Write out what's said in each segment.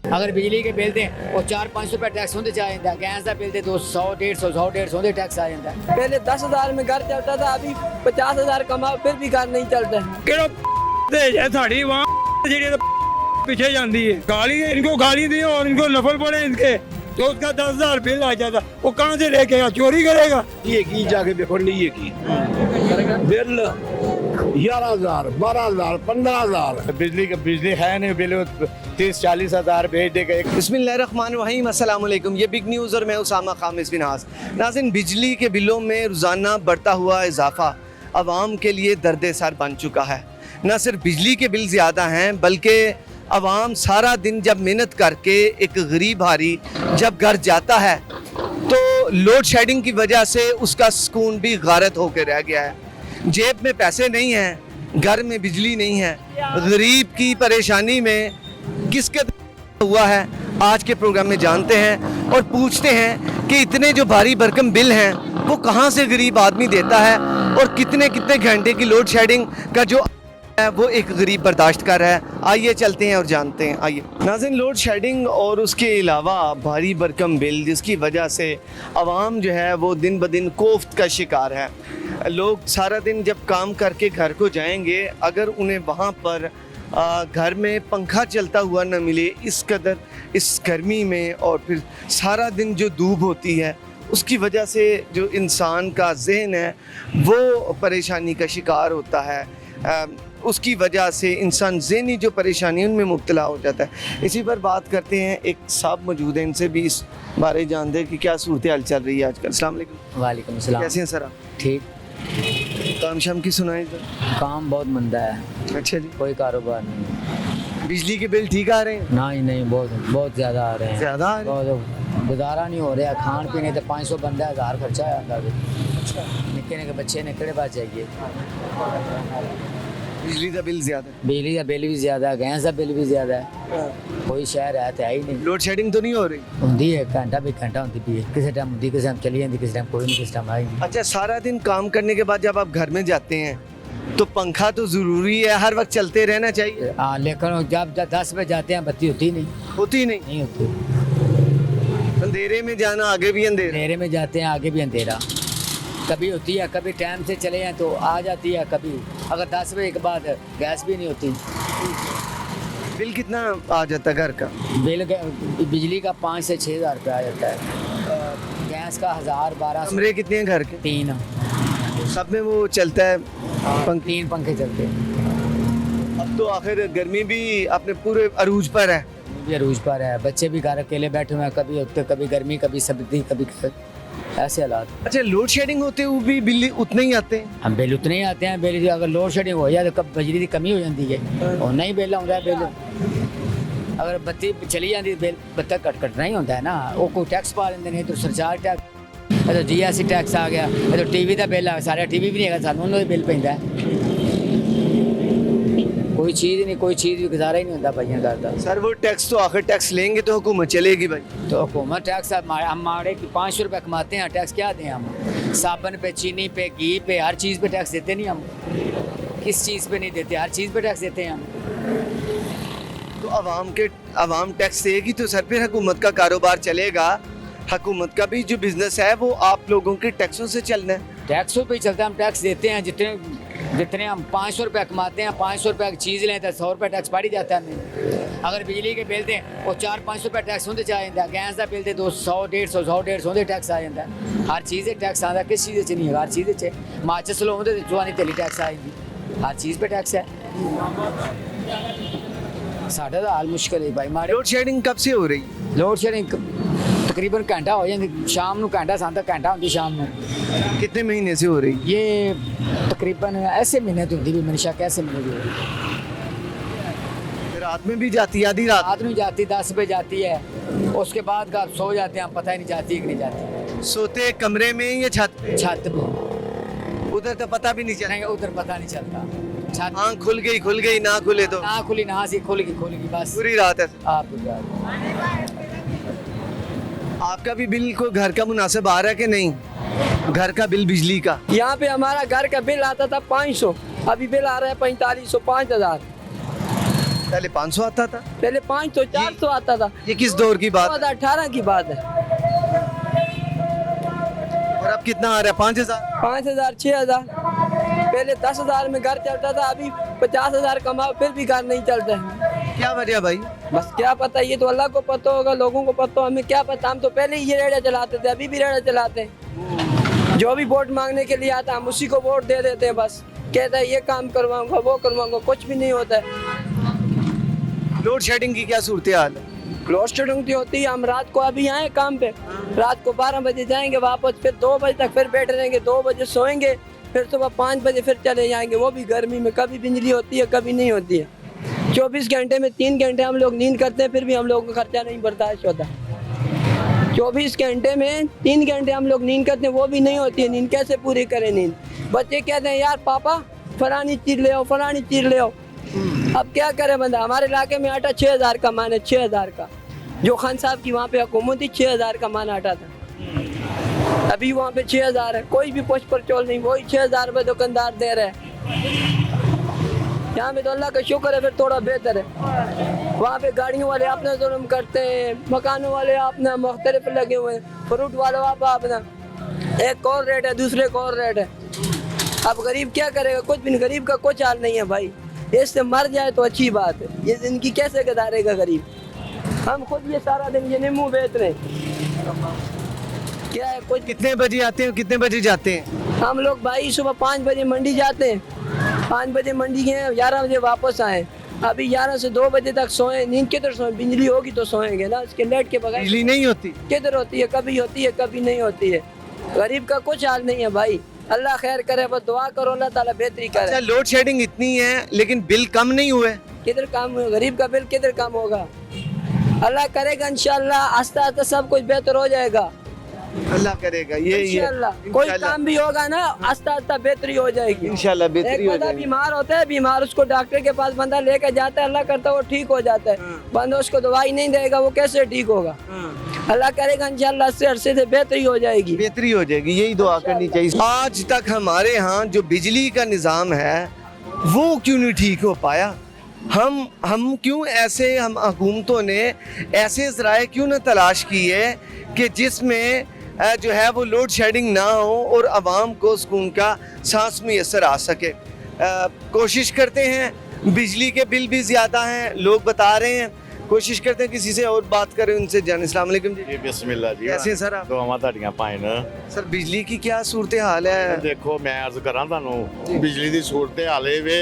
अगर बिजली के बिल दें वो 400-500 रुपये टैक्स होंगे आ जाता है। गैस का बिल दे 200-150 टैक्स आ जाता है। पहले 10,000 में घर चलता था, अभी 50,000 कमाओ फिर भी घर नहीं चलता है। ਕਿਹੜਾ दहेज है साड़ी वहाँ ਜਿਹੜੀ पीछे जाती है गाली इनको गाली दी और इनको नफल पड़े इनके तो उसका 10,000 बिल आ जाता वो कहाँ से लेके आएगा चोरी करेगा ये की जाके देखो नहीं ये की बिल 11,000 12,000 15,000 बिजली है नहीं बिल 30-40 हज़ार भेज देगा। बिस्मिल्लाहिर्रहमानिर्रहीम, अस्सलाम वालेकुम। ये बिग न्यूज़ और मैं उसामा खामिस बिन हास। नाज़रीन, बिजली के बिलों में रोज़ाना बढ़ता हुआ इजाफा आवाम के लिए दर्द सर बन चुका है। न सिर्फ बिजली के बिल ज़्यादा हैं बल्कि आवाम सारा दिन जब मेहनत करके एक गरीब हारी जब घर जाता है तो लोड शेडिंग की वजह से उसका सुकून भी गारत होकर रह गया है। जेब में पैसे नहीं हैं, घर में बिजली नहीं है, गरीब की परेशानी में किसके हुआ है आज के प्रोग्राम में जानते हैं और पूछते हैं कि इतने जो भारी भरकम बिल हैं वो कहाँ से गरीब आदमी देता है और कितने कितने घंटे की लोड शेडिंग का जो है वो एक गरीब बर्दाश्त कर रहा है। आइए चलते हैं और जानते हैं। आइए नाज़रीन, लोड शेडिंग और उसके अलावा भारी भरकम बिल जिसकी वजह से आवाम जो है वो दिन ब दिन कोफ्त का शिकार है। लोग सारा दिन जब काम करके घर को जाएंगे, अगर उन्हें वहाँ पर घर में पंखा चलता हुआ न मिले इस कदर इस गर्मी में और फिर सारा दिन जो धूप होती है उसकी वजह से जो इंसान का जहन है वो परेशानी का शिकार होता है। उसकी वजह से इंसान ज़हनी जो परेशानी उनमें मुब्तला हो जाता है। इसी पर बात करते हैं, एक साहब मौजूद हैं, इनसे भी इस बारे जानते हैं कि क्या सूरत हाल चल रही है आजकल। अस्सलाम वालेकुम। वालेकुम सलाम। कैसे हैं सर आप? ठीक, काम शाम की सुनाई सर? काम बहुत मंदा है। अच्छा जी। कोई कारोबार नहीं। बिजली के बिल ठीक आ रहे हैं? नहीं बहुत बहुत ज़्यादा आ रहे हैं। ज़्यादा आ रहे हैं? बहुत गुजारा नहीं हो रहा। खान पीने तो 500 बंदा 1000 खर्चा आता है। निक्के निक्के बच्चे ने किहड़े पास जाइए। बिजली का बिल ज़्यादा है? बिजली का बिल भी ज़्यादा है, गैस का बिल भी ज़्यादा है। कोई शहर है तो है ही नहीं। लोड शेडिंग तो नहीं हो रही? होंगी है, घंटा होती भी है। किसी टाइम होंगी, किसी टाइम चली जाती, किसी टाइम कोई नहीं, किसी टाइम आई नहीं। अच्छा, सारा दिन काम करने के बाद जब आप घर में जाते हैं तो पंखा तो ज़रूरी है, हर वक्त चलते रहना चाहिए। हाँ, लेकिन जब 10 बजे जाते हैं बत्ती होती नहीं नहीं होती। अंधेरे में जाना, आगे भी अंधेरा। अंधेरे में जाते हैं, आगे भी अंधेरा। कभी होती है, कभी टाइम से चले जाएँ तो आ जाती है, कभी अगर 10 बजे के बाद गैस भी नहीं होती। बिल कितना आ जाता है घर का? बिजली का 5 से 6 हज़ार रुपया आ जाता है। गैस का 1000-1200। कमरे कितने हैं घर के? 3। सब में वो चलता है 3 पंखे चलते हैं। अब तो आखिर गर्मी भी अपने पूरे अरूज पर है। भी अरूज पर है, बच्चे भी घर अकेले बैठे हुए हैं, कभी होते, कभी गर्मी, कभी सर्दी, कभी ऐसे हालात। अच्छा, लोड शेडिंग होते हुए भी बिल उतने ही आते हैं? हम बिल उतने ही आते हैं। बिल अगर लोड शेडिंग हो जाए तो कब बिजली की कमी हो जाती है और नहीं बिल आता है। बिल अगर बत्ती चली जाती है बिल बत्ता कटना ही होता है ना। वो कोई टैक्स पा लेंगे, नहीं तो सरचार्ज टैक्स, तो GST टैक्स आ गया, तो TV का बिल आ, सारे TV भी नहीं है, सानू उन्होंने बिल पैंदा है। कोई चीज़ भी गुजारा ही नहीं होता भाइयों करता। सर वो टैक्स तो आखिर टैक्स लेंगे तो हुकूमत चलेगी भाई। तो हुकूमत टैक्स हम मारे कि 500 रुपये कमाते हैं, टैक्स क्या दें हम? साबन पे, चीनी पे, घी पे, हर चीज़ पे टैक्स देते नहीं हम। किस चीज़ पे नहीं देते? हर चीज़ पे टैक्स देते हैं हम। तो आवाम टैक्स देगी तो सर फिर हुकूमत का कारोबार चलेगा। हुकूमत का भी जो बिजनेस है वो आप लोगों के टैक्सों से चलना है। टैक्सों पे ही चलता है। हम टैक्स देते हैं, जितने हम 500 रुपये कमाते हैं, 500 रुपये की चीज़ लें तो 100 रुपये टैक्स पड़ ही जाता है हमें। अगर बिजली के बिल दें वो 400-500 रुपये टैक्स होंगे आ जाता है। गैस का बिल दे 200-150 टैक्स आ जाता है। हर चीज़ टैक्स आता है। किस चीज़ नहीं है? हर चीज़ माचिस लो होंगे तो जवानी तेली टैक्स आएगी। हर चीज़ पे टैक्स है। साढ़े तो हाल मुश्किल है भाई। मारे लोड शेडिंग कब से हो रही है? लोड शेडिंग तकरीबन घंटा हो जाती, शाम को घंटा सांता घंटा होती शाम को। कितने महीने से हो रही? ये तकरीबन ऐसे महीने तो होती भी, मैंने शक ऐसे महीने भी रात में भी जाती है? आधी रात में जाती, 10 बजे जाती है। उसके बाद का सो जाते हैं, पता ही नहीं जाती कि नहीं जाती। सोते कमरे में या छत पे? छत पे। उधर तो पता भी नहीं चला? उधर पता नहीं चलता। छत आँख खुल गई ना खुले तो? ना खुली, ना सी खुल गई बस। पूरी रात है। आपका भी बिल को घर का मुनासिब आ रहा है कि नहीं? घर का बिल बिजली का? यहाँ पे हमारा घर का बिल आता था 500, अभी बिल आ रहा है 4500, 5000। पहले 500 आता था। पहले 500 400 आता था। ये किस दौर की बात है? 2018 की बात है। और अब कितना आ रहा है? 5000। 5000 6000। पहले 10,000 में घर चलता था, अभी 50,000 कमाओ फिर भी घर नहीं चलता है। क्या वजह भाई? बस क्या पता, ये तो अल्लाह को पता होगा, लोगों को पता हो, हमें क्या पता। हम तो पहले ही ये रेड़े चलाते थे, अभी भी रेड़े चलाते हैं। जो भी वोट मांगने के लिए आता है हम उसी को वोट दे देते हैं। बस कहता है ये काम करवाऊंगा वो करवाऊंगा, कुछ भी नहीं होता है। लोड शेडिंग की क्या सूरत हाल है? लोड शेडिंग होती है। हम रात को अभी आए काम पे, रात को 12 बजे जाएंगे वापस, फिर 2 बजे तक फिर बैठे रहेंगे, 2 बजे सोएंगे, फिर सुबह 5 बजे फिर चले जाएंगे, वो भी गर्मी में। कभी बिजली होती है कभी नहीं होती है। 24 घंटे में 3 घंटे हम लोग नींद करते हैं, फिर भी हम लोगों का खर्चा नहीं बर्दाश्त होता। 24 घंटे में 3 घंटे हम लोग नींद करते हैं, वो भी नहीं होती है नींद। कैसे पूरी करें नींद? बच्चे कहते हैं यार पापा फलानी चीज ले आओ, फलानी चीज ले आओ। अब क्या करे बंदा? हमारे इलाके में आटा 6000 का मान है, 6000 का। जो खान साहब की वहाँ पे हुकूमत थी 6000 का मान आटा था, अभी वहाँ पे 6000 है। कोई भी पोस्ट पर चोल नहीं, वही 6000 रुपये दुकानदार दे रहे हैं। यहाँ पे तो अल्लाह का शुक्र है, फिर थोड़ा बेहतर है। वहाँ पे गाड़ियों वाले अपना जुल्म करते हैं, मकानों वाले अपना मुख्तलिफ लगे हुए हैं, फ्रूट वाले अपना एक और रेट है, दूसरे का और रेट है। अब गरीब क्या करेगा? कुछ भी नहीं, गरीब का कुछ हाल नहीं है भाई। इससे मर जाए तो अच्छी बात है, ये जिंदगी कैसे गुजारेगा गरीब? हम खुद ये सारा दिन ये नींबू बेच रहे हैं, क्या है कुछ। कितने बजे आते हैं, कितने बजे जाते हैं? हम लोग भाई सुबह 5 बजे मंडी जाते हैं, 5 बजे मंडी गए, 11 बजे वापस आए। अभी 11 से 2 बजे तक सोए। नींद किधर सोए? बिजली होगी तो सोएंगे ना, इसके लेट के बगैर बिजली नहीं होती? किधर होती है? कभी होती है कभी नहीं होती है। गरीब का कुछ हाल नहीं है भाई। अल्लाह खैर करे, बस दुआ करो अल्लाह ताला बेहतरी करे। अच्छा, लोड शेडिंग इतनी है लेकिन बिल कम नहीं हुए? किधर काम हुआ? गरीब का बिल किधर कम होगा? अल्लाह करेगा इंशाल्लाह, आस्ता आस्ता सब कुछ बेहतर हो जाएगा अल्लाह करेगा। ये इंशाल्लाह। कोई काम भी होगा ना आस्ता आस्ता बेहतरी हो जाएगी इंशाल्लाह बेहतरी एक हो बंदा जाएगी। बीमार होता है, बीमार उसको डॉक्टर के पास बंदा लेकर जाता है, अल्लाह करता है वो ठीक हो जाता है। बंदा उसको दवाई नहीं देगा, वो कैसे ठीक होगा? अल्लाह करेगा इंशाल्लाह से अरसे से बेहतरी हो जाएगी। बेहतरी हो जाएगी, यही दुआ करनी चाहिए। आज तक हमारे यहाँ जो बिजली का निज़ाम है वो क्यों नहीं ठीक हो पाया? हम क्यों ऐसे, हम हुकूमतों ने ऐसे ज़राए क्यों न तलाश किए कि जिसमें जो है वो लोड शेडिंग ना हो और आवाम को सुकून का सांस मैसर आ सके। कोशिश करते हैं, बिजली के बिल भी ज़्यादा हैं लोग बता रहे हैं। कोशिश करते हैं किसी से और बात करें, उनसे जाने। अस्सलाम वालेकुम जी। जी बिस्मिल्लाह जी। कैसे हैं सर आप? दुआवां ਤੁਹਾਡੀਆਂ ਪਾਇਨ। सर बिजली की क्या सूरत हाल है? ਦੇਖੋ ਮੈਂ ਅਰਜ਼ ਕਰਾਂ ਤੁਹਾਨੂੰ, ਬਿਜਲੀ ਦੀ ਸੂਰਤ ਹਾਲ ਇਹ ਵੇ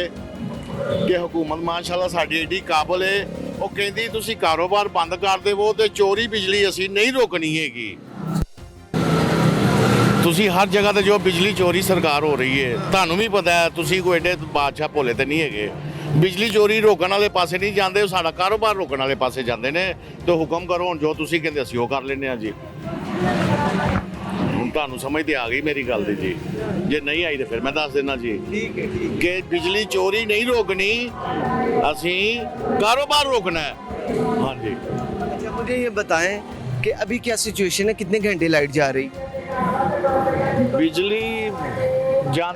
ਕਿ ਹਕੂਮਤ ਮਾਸ਼ਾਅੱਲਾ ਸਾਡੀ ਏਡੀ ਕਾਬਲ ਹੈ, ਉਹ ਕਹਿੰਦੀ ਤੁਸੀਂ ਕਾਰੋਬਾਰ ਬੰਦ ਕਰ ਦੇਵੋ ਤੇ ਚੋਰੀ ਬਿਜਲੀ ਅਸੀਂ ਨਹੀਂ ਰੋਕਣੀ ਹੈਗੀ। ਤੁਸੀਂ ਹਰ ਜਗ੍ਹਾ ਤੇ ਜੋ ਬਿਜਲੀ ਚੋਰੀ ਸਰਕਾਰ ਹੋ ਰਹੀ ਹੈ, ਤੁਹਾਨੂੰ ਵੀ ਪਤਾ ਹੈ, ਤੁਸੀਂ ਕੋਈ ਏਡੇ ਬਾਦਸ਼ਾਹ ਭੋਲੇ ਤੇ ਨਹੀਂ ਹੈਗੇ। ਬਿਜਲੀ ਚੋਰੀ ਰੋਕਣ ਵਾਲੇ ਪਾਸੇ ਨਹੀਂ ਜਾਂਦੇ, ਉਹ ਸਾਡਾ ਕਾਰੋਬਾਰ ਰੋਕਣ ਵਾਲੇ ਪਾਸੇ ਜਾਂਦੇ ਨੇ। ਤੇ ਹੁਕਮ ਕਰੋ ਹੁਣ ਜੋ ਤੁਸੀਂ ਕਹਿੰਦੇ ਅਸੀਂ ਉਹ ਕਰ ਲੈਂਦੇ ਹਾਂ ਜੀ। ਹੁਣ ਤੁਹਾਨੂੰ ਸਮਝ ਤੇ ਆ ਗਈ ਮੇਰੀ ਗੱਲ ਦੀ ਜੀ। ਜੇ ਨਹੀਂ ਆਈ ਤੇ ਫਿਰ ਮੈਂ ਦੱਸ ਦੇਣਾ ਜੀ ठीक है, ठीक ਕਿ ਬਿਜਲੀ ਚੋਰੀ ਨਹੀਂ ਰੋਕਣੀ, ਅਸੀਂ ਕਾਰੋਬਾਰ ਰੋਕਣਾ ਹੈ। ਹਾਂਜੀ। है। अच्छा मुझे ये बताएं कि अभी क्या सिचुएशन है, कितने घंटे लाइट जा रही ਬਿਜਲੀ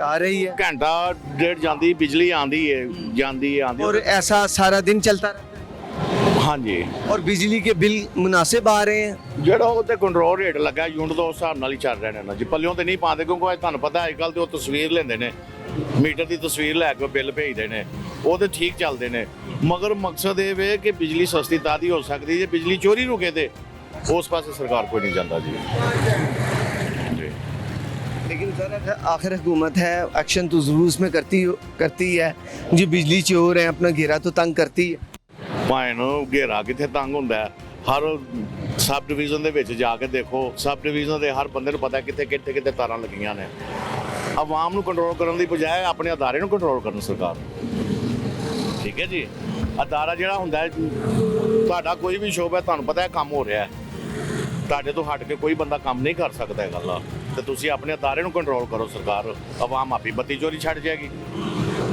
आ रही है? ਘੰਟਾ ਡੇਢ ਜਾਂਦੀ, ਬਿਜਲੀ ਆਂਦੀ ਹੈ ਜਾਂਦੀ ਹੈ ਆਂਦੀ और ऐसा सारा दिन चलता रहता ਹਾਂਜੀ। है? और बिजली के बिल मुनासिब आ रहे हैं? ਜਿਹੜਾ ਉਹਤੇ ਕੰਟਰੋਲ ਰੇਟ ਲੱਗਾ ਯੂਨਿਟ ਦਾ, ਉਸ ਹਿਸਾਬ ਨਾਲ ਹੀ ਚੱਲ ਰਹੇ ਨੇ ਨਾ ਜੀ। ਪੱਲਿਓਂ ਤੇ ਨਹੀਂ ਪਾਉਂਦੇ, ਕਿਉਂਕਿ ਅੱਜ ਤੁਹਾਨੂੰ ਪਤਾ ਅੱਜ ਕੱਲ੍ਹ ਤੇ ਉਹ ਤਸਵੀਰ ਲੈਂਦੇ ਨੇ, ਮੀਟਰ ਦੀ ਤਸਵੀਰ ਲੈ ਕੇ ਬਿੱਲ ਭੇਜਦੇ ਨੇ, ਉਹ ਤੇ ਠੀਕ ਚੱਲਦੇ ਨੇ। ਮਗਰ ਮਕਸਦ ਇਹ ਵੇ ਕਿ ਬਿਜਲੀ ਸਸਤੀ ਤਾਂ ਦੀ ਹੋ ਸਕਦੀ ਜੇ ਬਿਜਲੀ ਚੋਰੀ ਰੁਕੇ ਤੇ ਉਸ ਪਾਸੇ ਸਰਕਾਰ ਕੋਈ ਨਹੀਂ ਜਾਂਦਾ ਜੀ। लेकिन सर आखिर हुकूमत है, एक्शन तो ज़रूर उसमें करती है। जो बिजली चोर हैं अपना घेरा तो तंग करती है। ਭਾਵੇਂ ਨੂੰ ਘੇਰਾ ਕਿੱਥੇ ਤੰਗ ਹੁੰਦਾ ਹੈ, ਹਰ ਸਬ ਡਿਵੀਜ਼ਨ ਦੇ ਵਿੱਚ ਜਾ ਕੇ ਦੇਖੋ, ਸਬ ਡਿਵੀਜ਼ਨ ਦੇ ਹਰ ਬੰਦੇ ਨੂੰ ਪਤਾ ਕਿੱਥੇ ਕਿੱਥੇ ਕਿੱਥੇ ਤਾਰਾਂ ਲੱਗੀਆਂ ਨੇ। ਆਵਾਮ ਨੂੰ ਕੰਟਰੋਲ ਕਰਨ ਦੀ ਬਜਾਏ ਆਪਣੇ ਅਦਾਰੇ ਨੂੰ ਕੰਟਰੋਲ ਕਰਨ ਸਰਕਾਰ। ਠੀਕ ਹੈ ਜੀ। ਅਦਾਰਾ ਜਿਹੜਾ ਹੁੰਦਾ ਹੈ, ਤੁਹਾਡਾ ਕੋਈ ਵੀ ਸ਼ੋਬਾ, ਤੁਹਾਨੂੰ ਪਤਾ ਹੈ ਕੰਮ ਹੋ ਰਿਹਾ ਹੈ, ਤੁਹਾਡੇ ਤੋਂ ਹਟ ਕੇ ਕੋਈ ਬੰਦਾ ਕੰਮ ਨਹੀਂ ਕਰ ਸਕਦਾ ਇਹ ਗੱਲ। ਤੇ ਤੁਸੀਂ ਆਪਣੇ ਅਦਾਰੇ ਨੂੰ ਕੰਟਰੋਲ ਕਰੋ ਸਰਕਾਰ, ਆਵਾਮ ਆਪੀ ਬੱਤੀ ਚੋਰੀ ਛੱਡ ਜਾਏਗੀ।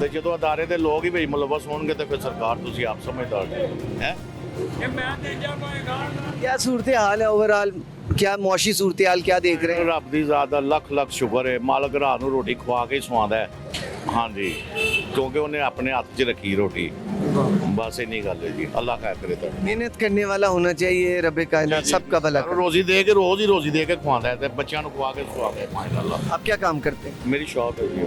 ਤੇ ਜਦੋਂ ਅਦਾਰੇ ਦੇ ਲੋਕ ਹੀ ਵਿੱਚ ਮੁਲਵਸ ਹੋਣਗੇ ਤੇ ਫਿਰ ਸਰਕਾਰ ਤੁਸੀਂ ਆਪ ਸਮਝਦਾਰ ਹੈ। क्या सूरत हाल है ओवरऑल, क्या मुआशी सूरत हाल क्या देख रहे हैं? ਰੱਬ ਦੀ ਜ਼ਾਤ ਦਾ ਲੱਖ ਲੱਖ ਸ਼ੁਕਰ ਹੈ, ਮਾਲਕ ਰਾਤ ਨੂੰ ਰੋਟੀ ਖਵਾ ਕੇ ਸਵਾਉਂਦਾ ਹੈ। ਹਾਂਜੀ, ਕਿਉਂਕਿ ਉਹਨੇ ਆਪਣੇ ਹੱਥ 'ਚ ਰੱਖੀ ਰੋਟੀ। बस इन्नी गल है जी, अल्लाह खैर करे तो मेहनत करने वाला होना चाहिए, रब कायनात सबका भला करे। रोजी दे के रोज ही रोजी दे के खवांदा है ते बच्चों को खवा के खवांदा है माशाल्लाह। आप क्या काम करते हैं? मेरी शॉप है जी,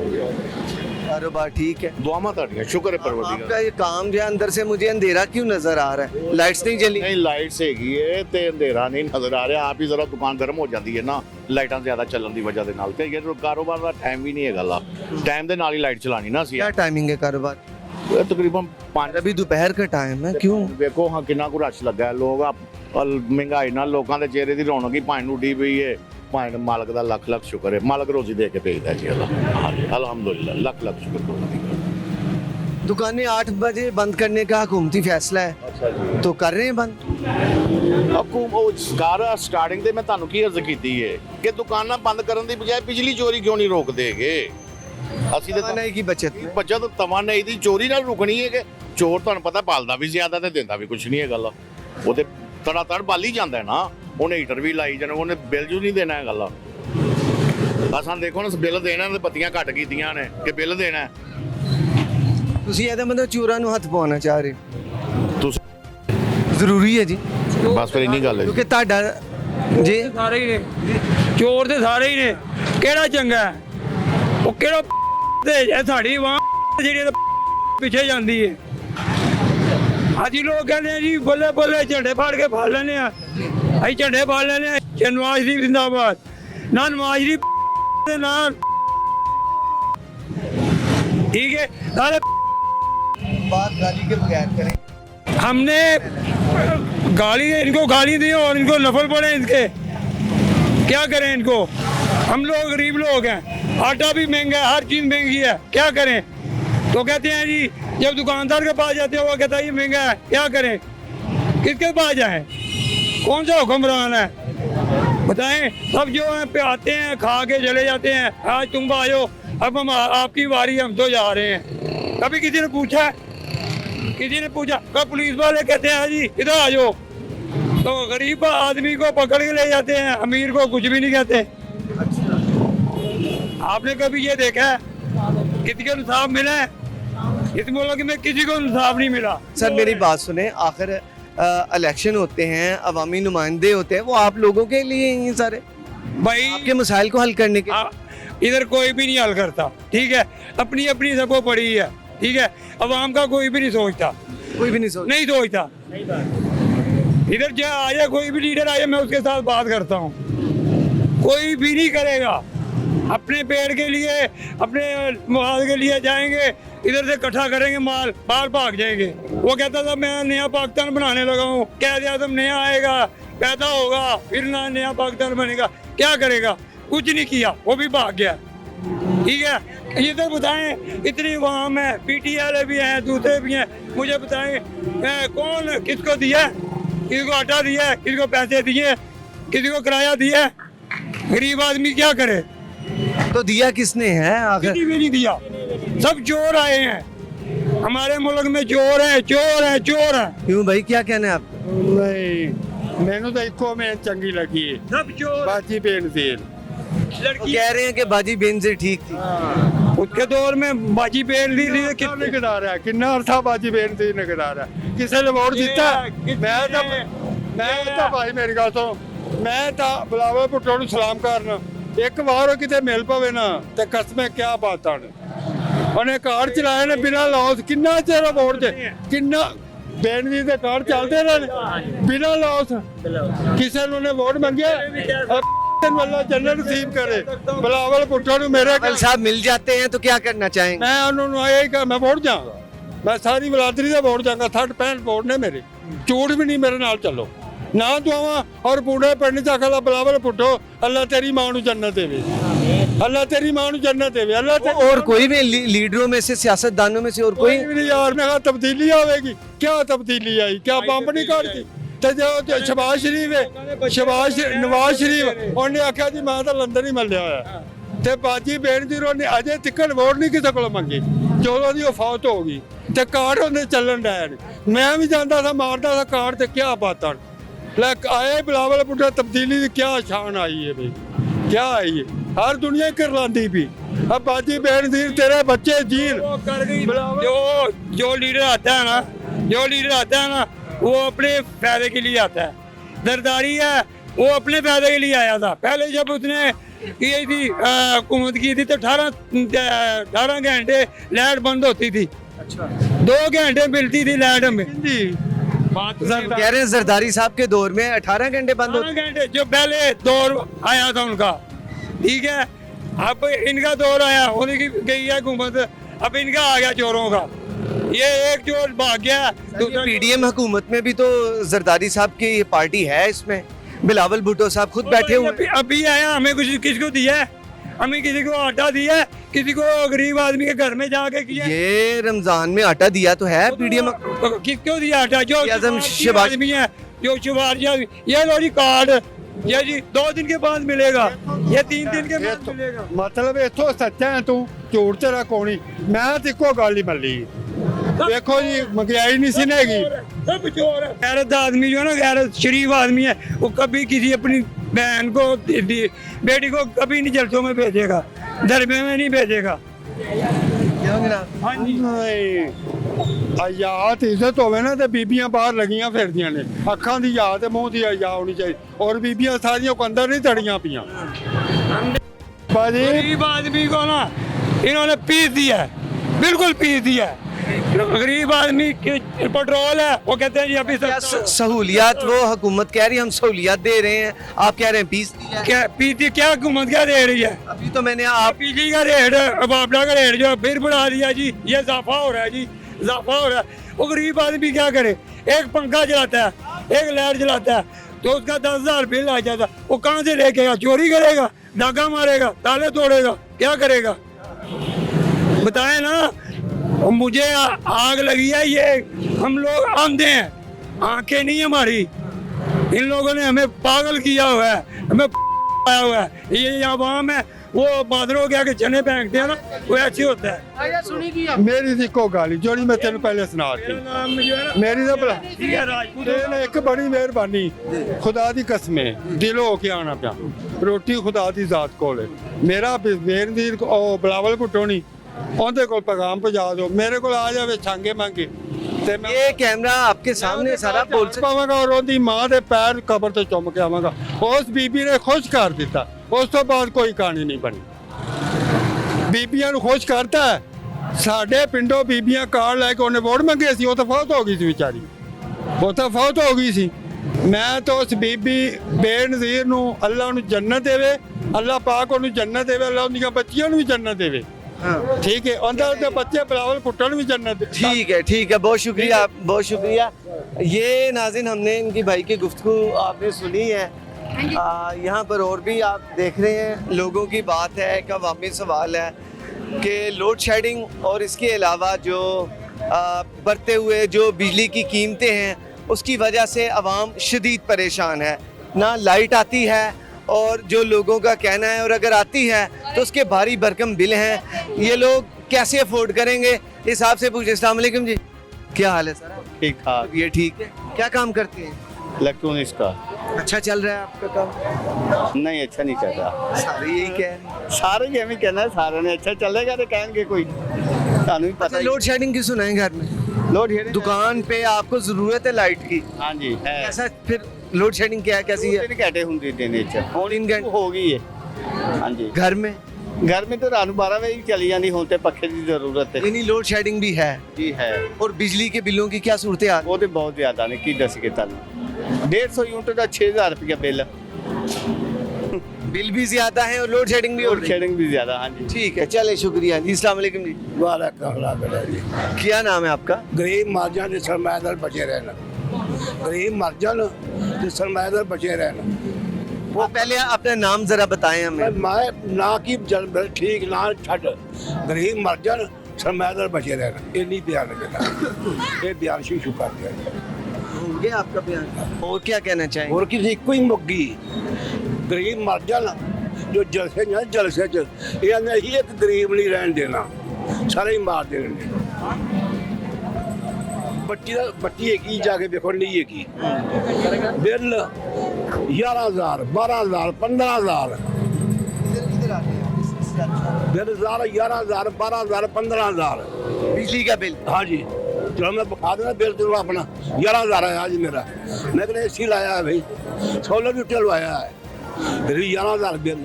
कारोबार ठीक है? दुआवां ताड़ियां, शुक्र है परवरदिगार। आपका ये काम जो है अंदर से मुझे अंधेरा क्यों नजर आ रहा है? लाइट्स नहीं जली? नहीं लाइट्स हैगी है ते अंधेरा नहीं नजर आ रहा। आप ही जरा दुकान गर्म हो जाती है ना लाइटां ज्यादा चलन ਦੀ ਵਜ੍ਹਾ ਦੇ ਨਾਲ ਤੇ ਇਹ ਕਾਰੋਬਾਰ ਦਾ ਟਾਈਮ ਵੀ ਨਹੀਂ ਹੈਗਾ ਲਾ ਟਾਈਮ ਦੇ ਨਾਲ ਹੀ ਲਾਈਟ ਚਲਾਣੀ ਨਾ ਸੀ। क्या टाइमिंग है कारोबार? ਤਕਰੀਬਨ 5 अभी दोपहर का टाइम है, क्यों? ਵੇਖੋ ਹਾਂ ਕਿੰਨਾ ਕੁ ਰਸ਼ ਲੱਗਾ ਹੈ। ਲੋਕ ਮਹਿੰਗਾਈ ਨਾਲ ਲੋਕਾਂ ਦੇ ਚਿਹਰੇ ਦੀ ਰੌਣਕ ਹੀ ਭਾਂ ਨੂੰ ਡੀ ਪਈ ਹੈ। ਭਾਂ ਮਾਲਕ ਦਾ ਲੱਖ ਲੱਖ ਸ਼ੁਕਰ ਹੈ, ਮਾਲਕ ਰੋਜ਼ੀ ਦੇ ਕੇ ਭੇਜਦਾ ਜੀ ਅੱਲਾ। ਅਲਹਮਦੁਲਿल्लाह ਲੱਖ ਲੱਖ ਸ਼ੁਕਰ। दुकानें 8 बजे बंद करने का हुकूमती फैसला है, ਅੱਛਾ ਜੀ तो कर रहे हैं बंद? ਆਪਕੋ ਉਹ ਸਰਕਾਰ ਸਟਾਰਟਿੰਗ ਤੇ ਮੈਂ ਤੁਹਾਨੂੰ ਕੀ ਅਰਜ਼ ਕੀਤੀ ਹੈ ਕਿ ਦੁਕਾਨਾਂ ਬੰਦ ਕਰਨ ਦੀ ਬਜਾਏ ਬਿਜਲੀ ਚੋਰੀ ਕਿਉਂ ਨਹੀਂ ਰੋਕਦੇਗੇ? ਅਸੀਂ ਤੇ नहीं की बचत में। ਬੱਚਤ ਤਵਾਨਾਈ ਦੀ ਚੋਰੀ ਨਾਲ ਰੁਕਣੀ ਹੈ ਕਿ ਚੋਰ ਤੁਹਾਨੂੰ ਪਤਾ ਪਾਲਦਾ ਵੀ ਜ਼ਿਆਦਾ ਤੇ ਦਿੰਦਾ ਵੀ ਕੁਝ ਨਹੀਂ ਹੈ ਗੱਲ। ਉਹ ਤੇ ਤੜਾ ਤੜ ਬਾਲੀ ਜਾਂਦਾ ਹੈ ਨਾ, ਉਹਨੇ ਹੀਟਰ ਵੀ ਲਾਈ ਜਾਣਾ, ਉਹਨੇ ਬਿੱਲ ਜੂ ਨਹੀਂ ਦੇਣਾ ਹੈ ਗੱਲ। ਅਸਾਂ ਦੇਖੋ ਨਾ ਬਿੱਲ ਦੇਣਾ ਤੇ ਬੱਤੀਆਂ ਘੱਟ ਕੀਤੀਆਂ ਨੇ ਕਿ ਬਿੱਲ ਦੇਣਾ ਹੈ। ਤੁਸੀਂ ਇਹਦਾ ਮਤਲਬ ਚੋਰਾਂ ਨੂੰ ਹੱਥ ਪਾਉਣਾ ਚਾਹ ਰਹੇ ਤੁਸੀਂ ਜ਼ਰੂਰੀ ਹੈ ਜੀ, ਬਸ ਫਿਰ ਇੰਨੀ ਗੱਲ ਹੈ ਕਿਉਂਕਿ ਤੁਹਾਡਾ ਜੀ ਸਾਰੇ ਹੀ ਨੇ ਚੋਰ ਤੇ ਸਾਰੇ ਹੀ ਨੇ। ਕਿਹੜਾ ਚੰਗਾ ਹੈ? ਉਹ ਕਿਹੜਾ ਤੇ ਇਹ ਸਾਡੀ ਆਵਾਮ ਜਿਹੜੀ ਪਿੱਛੇ ਜਾਂਦੀ ਹੈ। ਅੱਜ ਲੋਕ ਕਹਿੰਦੇ ਆ ਜੀ ਬੱਲੇ ਬੱਲੇ ਝੰਡੇ ਫੜ ਕੇ ਫੜ ਲੈਣੇ ਆ, ਅਸੀਂ ਝੰਡੇ ਫੜ ਲੈਣੇ ਆ। ਨਵਾਜ਼ ਸ਼ਰੀਫ ਜ਼ਿੰਦਾਬਾਦ, ਨਾ ਨਵਾਜ਼ ਸ਼ਰੀਫ ਦੇ ਨਾਲ ठीक है। सारे बात गाली के बगैर करें। हमने गाली इनको गाली दी और इनको नफल पड़े इनके, क्या करें इनको? हम लोग गरीब लोग हैं, आटा भी महंगा है, हर चीज़ महंगी है, क्या करें? तो कहते हैं जी जब दुकानदार के पास जाते हैं वो कहता है ये महंगा है, क्या करें? किसके पास जाएं? कौन सा हुक्मरान है बताएं? सब जो है पे आते हैं खा के चले जाते हैं। आज तुम आयो, अब हम आपकी बारी, हम तो जा रहे हैं। कभी किसी ने पूछा? किसी ने पूछा? कब पुलिस वाले कहते हैं जी इधर आ जाओ, तो गरीब आदमी को पकड़ के ले जाते हैं, अमीर को कुछ भी नहीं कहते। आपने कभी ये देखा है किसी को इंसाफ मिला है? इस मुल्क में किसी को इंसाफ नहीं मिला। सर मेरी बात सुने, आखिर इलेक्शन होते हैं, अवामी नुमाइंदे होते हैं, वो आप लोगों के लिए ही सारे भाई आपके मसाइल को हल करने के। इधर कोई भी नहीं हल करता, ठीक है? अपनी अपनी सबको पड़ी है, ठीक है? अवाम का कोई भी नहीं सोचता, कोई भी नहीं सोच। नहीं सोचता। इधर जो आया कोई भी लीडर आया मैं उसके साथ बात करता हूँ, कोई भी नहीं करेगा। अपने पेड़ के लिए, अपने मुआवजे के लिए जाएंगे, इधर से इकट्ठा करेंगे माल, बाहर भाग जाएंगे। वो कहता था मैं नया पाकिस्तान बनाने लगा हूँ, कैद आज़म नया आएगा, पैदा होगा, फिर ना नया पाकिस्तान बनेगा। क्या करेगा? कुछ नहीं किया, वो भी भाग गया, ठीक है? ये तो बताएं, इतनी अवाम है, PTI वाले भी हैं, दूसरे भी हैं, मुझे बताएं कौन किसको दिया? किसी को आटा दिया, किसी को पैसे दिए, किसी को किराया दिया? गरीब आदमी क्या करे? तो दिया किसने है आखिर? किसी भी नहीं दिया, सब चोर आए हैं हमारे मुल्क में। चोर हैं, चोर हैं, चोर हैं। क्यों भाई, क्या कहना है आप? नहीं मैंने तो इको में चंगी लगी है, सब चोर। बाजी बेनजीर लड़की कह रहे हैं कि बाजी बेनजीर ठीक थी। उसके दौर में बाजी बेनजीर कितने निकला रहा है, कितना अर्था बाजी बेनजीर निकला रहा है। किसी ने वोट दिता? मैं तो भाई मेरी गल तो मैं तो बिलावल भुट्टो ਨੂੰ ਸਲਾਮ ਕਰਨ ਇੱਕ ਵਾਰ ਉਹ ਕਿਤੇ ਮਿਲ ਪਵੇ ਨਾ ਤੇ ਕਸਮੇ ਕਿਆ ਬਾਤਾਂ ਨੇ। ਉਹਨੇ ਕਾਰ ਚਲਾਏ ਨੇ ਬਿਨਾਂ ਲੌਸ, ਕਿੰਨਾ ਚਿਰ ਵੋਟ ਚ ਕਿੰਨਾ ਬੇਨਵੀ ਦੇ ਕਾਰ ਚੱਲਦੇ ਰਹੇ ਬਿਨਾਂ ਲੌਸ। ਕਿਸੇ ਨੂੰ ਨੇ ਵੋਟ ਮੰਗਿਆ? ਵੱਲੋਂ ਜਨਰਲ ਨਸੀਬ ਕਰੇ ਬਿਲਾਵਲ ਭੁੱਟੋ ਨੂੰ ਮੇਰੇ कल साहब मिल जाते हैं तो क्या करना चाहेंगे? ਮੈਂ ਉਹਨਾਂ ਨੂੰ ਇਹ ਕਿ ਮੈਂ ਵੋਟ ਜਾਵਾਂਗਾ, ਮੈਂ ਸਾਰੀ ਬਰਾਦਰੀ ਦਾ ਵੋਟ ਜਾਵਾਂਗਾ। 65 ਵੋਟ ਨੇ ਮੇਰੇ, ਝੂਠ ਵੀ ਨਹੀਂ, ਮੇਰੇ ਨਾਲ ਚੱਲੋ ਨਾ ਦੁਆਵਾਂ। ਔਰ ਪੂਰੇ ਪਿੰਡ ਚ ਆਖਦਾ ਬਿਲਾਵਲ ਭੁੱਟੋ ਅੱਲਾ ਤੇਰੀ ਮਾਂ ਨੂੰ ਜੰਨਤ ਦੇਵੇ, ਅੱਲਾ ਤੇਰੀ ਮਾਂ ਨੂੰ ਜੰਨਤ ਦੇਵੇ, ਅੱਲਾ और कोई भी लीडरों में से, सियासतदानों में से और कोई? भी नहीं यार। मैं कहा तब्दीली आवेगी, क्या तब्दीली आई? क्या बंब नहीं काटती? ਤੇ ਜੋ ਸ਼ਬਾਜ਼ ਸ਼ਰੀਫ ਹੈ, ਨਵਾਜ਼ ਸ਼ਰੀਫ, ਉਹਨੇ ਆਖਿਆ ਜੀ ਮੈਂ ਤਾਂ ਲੰਡਨ ਹੀ ਮੱਲਿਆ ਹੋਇਆ ਤੇ ਬਾਜੀ ਬੇਨਜ਼ੀਰ ਉਹਨੇ ਅਜੇ ਤਿੱਕੜ ਵੋਟ ਨਹੀਂ ਕਿਸੇ ਕੋਲੋਂ ਮੰਗੀ, ਜਦੋਂ ਦੀ ਉਹ ਫੌਤ ਹੋ ਗਈ ਤੇ ਕਾਰਡ ਉਹਨੇ ਚੱਲਣ ਡਾਇਆ। ਮੈਂ ਵੀ ਜਾਂਦਾ ਸੀ, ਮਾਰਦਾ ਸੀ ਕਾਰਡ ਤੇ ਕਿਆ ਬਾਤਾਂ ਲੈ ਆਏ ਬਿਲਾਵਲ ਭੁੱਟੋ। ਤਬਦੀਲੀ ਦੀ ਕਿਆ ਸ਼ਾਨ ਆਈ ਹੈ ਬਈ, क्या आई है? हर दुनिया कर लाती भी। अब बाजी बेनजीर तेरे बच्चे जीन जो लीडर आता है ना जो लीडर आता है ना वो अपने फायदे के लिए आता है। जरदारी है वो अपने फायदे के लिए आया था। पहले जब उसने की थी हुकूमत की थी तो 18 घंटे लाइट बंद होती थी। अच्छा 2 घंटे मिलती थी लाइट में जी। बात कह रहे हैं जरदारी साहब के दौर में 18 घंटे बंद होते 18 घंटे जो पहले दौर आया था उनका, ठीक है। अब इनका दौर आया, उनकी गई है हुकूमत, अब इनका आ गया चोरों का। ये एक चोर भाग गया, दूसरा पीडीएम हुकूमत में भी तो जरदारी साहब की ये पार्टी है, इसमें बिलावल भुट्टो साहब खुद बैठे हुए हैं। अभी आया, हमें कुछ किसको दिया है? हमें किसी को आटा दिया है, किसी को गरीब आदमी के घर में जाके किया है? ये रमजान में आटा दिया तो है पीडीएम। किसको दिया आटा? जो आजम शुभारती शहबाज- आदमी है, जो शुभारती आदमी, ये लोरी कार्ड ये जी 2 दिन के बाद मिलेगा, ये 3 दिन के बाद मिलेगा। मतलब इथों सच्चा है तू, झूठ तेरा कोनी। मैं तो इको गल ही मल्ली। देखो जी महंगाई नहीं सीनेगी। सब चोर है। गैरत आदमी जो है ना, गैरत शरीफ आदमी है, वो कभी किसी अपनी बहन को बेटी को कभी नहीं जलसों में भेजेगा, दरबे में नहीं भेजेगा। हाँ जी। याद इज्जत होवे ना तो बीबियां बाहर लगियां फिरदियां ने, अखां दी याद ते मुंह दी याद होनी चाहिए। और बीबियां सारियां को अंदर नहीं तड़ियां पियां। बाजी गरीब आदमी को ना इन्होंने पीस दिया है, बिल्कुल पीस दिया है। गरीब आदमी की पेट्रोल है, वो कहते हैं जी अभी क्या सहूलियात वो हुकूमत कह रही है हम सहूलियात दे रहे हैं, आप कह रहे हैं पीस दिया है। क्या पीती, क्या हुकूमत क्या दे रही है? अभी तो मैंने आप बिजली का रेट, बाबला का रेट जो फिर बढ़ा दिया जी, ये इजाफा हो रहा है जी, इजाफा हो रहा है। वो गरीब आदमी क्या करे? एक पंखा चलाता है, एक लाइट जलाता है, तो उसका 10,000 बिल आ जाता है। वो कहाँ से लेके आएगा? चोरी करेगा, डाका मारेगा, ताले तोड़ेगा, क्या करेगा? बताएं ना। और मुझे आग लगी है, ये हम लोग अंधे हैं, आंखें नहीं हमारी। इन लोगों ने हमें पागल किया हुआ है, हमें आया हुआ है। ये आवाम है, वो बादलों के आगे चने फेंकते हैं ना, वो ऐसे होता है। मेरी तो इको गल ही जोड़ी मैं तेन पहले सुना दी। मेरी तो भला तेन एक बड़ी मेहरबानी, खुदा दी कसम है, दिलों होके आना पिया। रोटी खुदा दी जात कोल है। मेरा बेनजीर बिलावल भुट्टो नहीं, ਉਹਦੇ ਕੋਲ पैगाम पहुंचा दो, मेरे को आ जावे छांगे मांगे ते मैं ये कैमरा आपके सामने सारा बोल सकता पावांगा और ਉਹਦੀ ਮਾਂ ਦੇ ਪੈਰ ਕਬਰ ਤੇ ਚੁੰਮ ਕੇ ਆਵਾਂਗਾ। ਉਸ ਬੀਬੀ ਨੇ ਖੁਸ਼ ਕਰ ਦਿੱਤਾ, ਉਸ ਤੋਂ ਬਾਅਦ ਕੋਈ ਕਹਾਣੀ ਨਹੀਂ ਬਣੀ। ਬੀਬੀਆਂ ਨੂੰ ਖੁਸ਼ ਕਰਤਾ। ਸਾਡੇ ਪਿੰਡੋਂ ਬੀਬੀਆਂ ਕਾਰਡ ਲੈ ਕੇ ਉਹਨੇ ਵੋਟ ਮੰਗੇ ਸੀ, ਉਹ ਤਾਂ ਫੌਤ ਹੋ ਗਈ ਸੀ ਵਿਚਾਰੀ, ਉਹ ਤਾਂ ਫੌਤ ਹੋ ਗਈ ਸੀ। ਮੈਂ ਤਾਂ ਉਸ ਬੀਬੀ ਬੇਨਜ਼ੀਰ ਨੂੰ ਅੱਲਾ ਨੂੰ ਜੰਨਤ ਦੇਵੇ, ਅੱਲਾ ਪਾਕ ਉਹਨੂੰ ਜੰਨਤ ਦੇਵੇ, ਅੱਲਾ ਉਹਦੀਆਂ ਬੱਚੀਆਂ ਨੂੰ ਵੀ ਜੰਨਤ देवे। ठीक है, अंदर के बच्चे बिलावल भुट्टो भी जन्नत। ठीक है, बहुत शुक्रिया, बहुत शुक्रिया। ये नाज़रीन हमने इनकी भाई की गुफ्तगू आपने सुनी है। यहाँ पर और भी आप देख रहे हैं लोगों की बात है, एक अवामी सवाल है कि लोड शेडिंग और इसके अलावा जो बढ़ते हुए जो बिजली की कीमतें हैं उसकी वजह से अवाम शदीद परेशान है। ना लाइट आती है और जो लोगों का कहना है, और अगर आती है तो उसके भारी भरकम बिल हैं, ये लोग कैसे अफोर्ड करेंगे? इस हिसाब से पूछे। अस्सलाम वालेकुम जी, क्या हाल है सर? ठीक ठाक। ये ठीक है। क्या काम करते हैं? इलेक्ट्रॉनिक्स का अच्छा चल रहा है आपका काम? नहीं, अच्छा नहीं चल रहा। सारे यही कह रहे हैं। सारे गेम ही कहना है, सारे ने अच्छा चलेगा तो कहेंगे कोई, थानू भी पता। लोड शेडिंग की सुनाएं घर में? लोड शेडिंग दुकान पे आपको जरूरत है लाइट की, हाँ जी है। ऐसा फिर लोड शेडिंग क्या है, कैसी है? 3 घंटे ਹੁੰਦੀ ਦਿਨੇ ਚ, ਹੁਣ 3 घंटे ਹੋ ਗਈ ਹੈ। ਹਾਂਜੀ घर में? घर में तो रात 12 बजे ही चली जानी, ਹੁਣ ਤੇ ਪੱਖੇ ਦੀ ਜ਼ਰੂਰਤ ਹੈ यानी लोड शेडिंग भी है। जी है। और बिजली के बिलों की क्या सूरत हाल? ਉਹ ਤੇ ਬਹੁਤ ਜ਼ਿਆਦਾ ਨੇ, ਕੀ ਦੱਸ ਕੇ ਤੁਹਾਨੂੰ। 150 यूनिट ਦਾ 6000 रुपया बिल, बिल भी ज्यादा है और लोड शेडिंग भी हो और रही है। शेडिंग भी ज्यादा। हाँ जी ठीक है, चले शुक्रिया जी। अस्सलाम वालेकुम जी, क्या नाम है आपका? गरीब मर जान ते सरमायादार बचे रहना, गरीब मर जान ते सरमायादार बचे रहना। वो पहले अपना नाम जरा बताएं हमें। मैं ना की जल ठीक ना छड़, गरीब मर जान सरमायादार बचे रहना, इन्नी बयान देना, ये बयान शुरू कर दिया। होंगे आपका बयान, और क्या कहना चाहेंगे? और किसी कोई मुग्गी गरीब मर जान, जो जलसे ना जलसे च ये नहीं, एक गरीब नहीं रहन देना, सारे ही मार देने। बट्टी है की जाके देखो, नहीं है की बिल 11,000 12,000 15,000 बिल 11,000 12,000 15,000 बिजली का बिल। हाँ जी। चलो मैं बता दूंगा बिल तेरे अपना 11,000 है आज मेरा। मैं कहना एसी लाया है भाई, सोलर भी चलवाया है, फिर भी 11,000 बिल।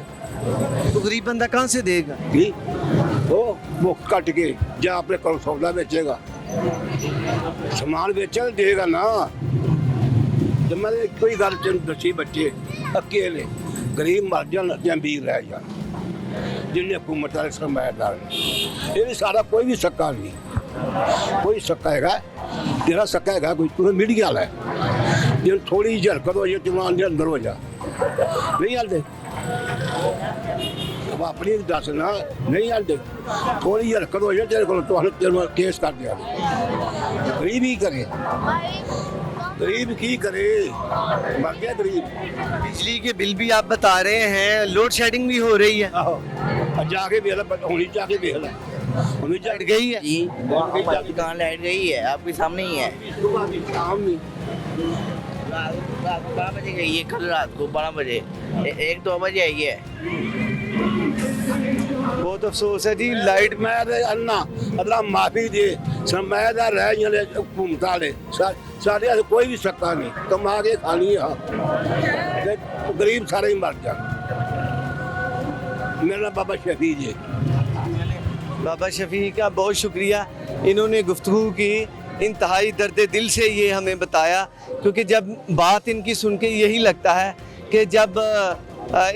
तो गरीब बंदा कहाँ से देगा? ठीक वो कट के या अपने को सौदा बेचेगा, सामान बेचेगा देगा ना। जब मैंने कोई गल दसी बच्चे अकेले गरीब मर जान या अमीर रह जान, जिन्हें हुकूमत वाले सरमायादार ने, ये सारा कोई भी सक्का नहीं, कोई सक्का है तेरा सक्का है कोई तुम्हें मीडिया वाला है, जिन थोड़ी झलकत हो जाए चुनाव के अंदर हो जा नहीं आते, अब अपनी दस ना नहीं आते, थोड़ी हरकत हो जाए तेरे को केस कर दिया। गरीब ही करे, गरीब की करे, मर गया गरीब। बिजली के बिल भी आप बता रहे हैं, लोड शेडिंग भी हो रही है। आहो जाके बेल होनी, जाके बेल होनी चढ़ गई है जी कहाँ लाइट गई है? आपके सामने ही है। शाम में रात को 12 बजे गई है, कल रात को 12 बजे 1-2 बजे आई है। बहुत अफसोस है जी। लाइट मैं अन्ना अल्लाह माफी दे सरमायादार रह जले हुकूमत वाले सारे कोई भी सक्का नहीं, कमा के खानी है, गरीब सारे ही मर जाए। मेरा नाम बाबा शफी जी। बाबा शफी का बहुत शुक्रिया, इन्होंने गुफ्तगू की, इंतहाई दर्द दिल से ये हमें बताया, क्योंकि जब बात इनकी सुन के यही लगता है कि जब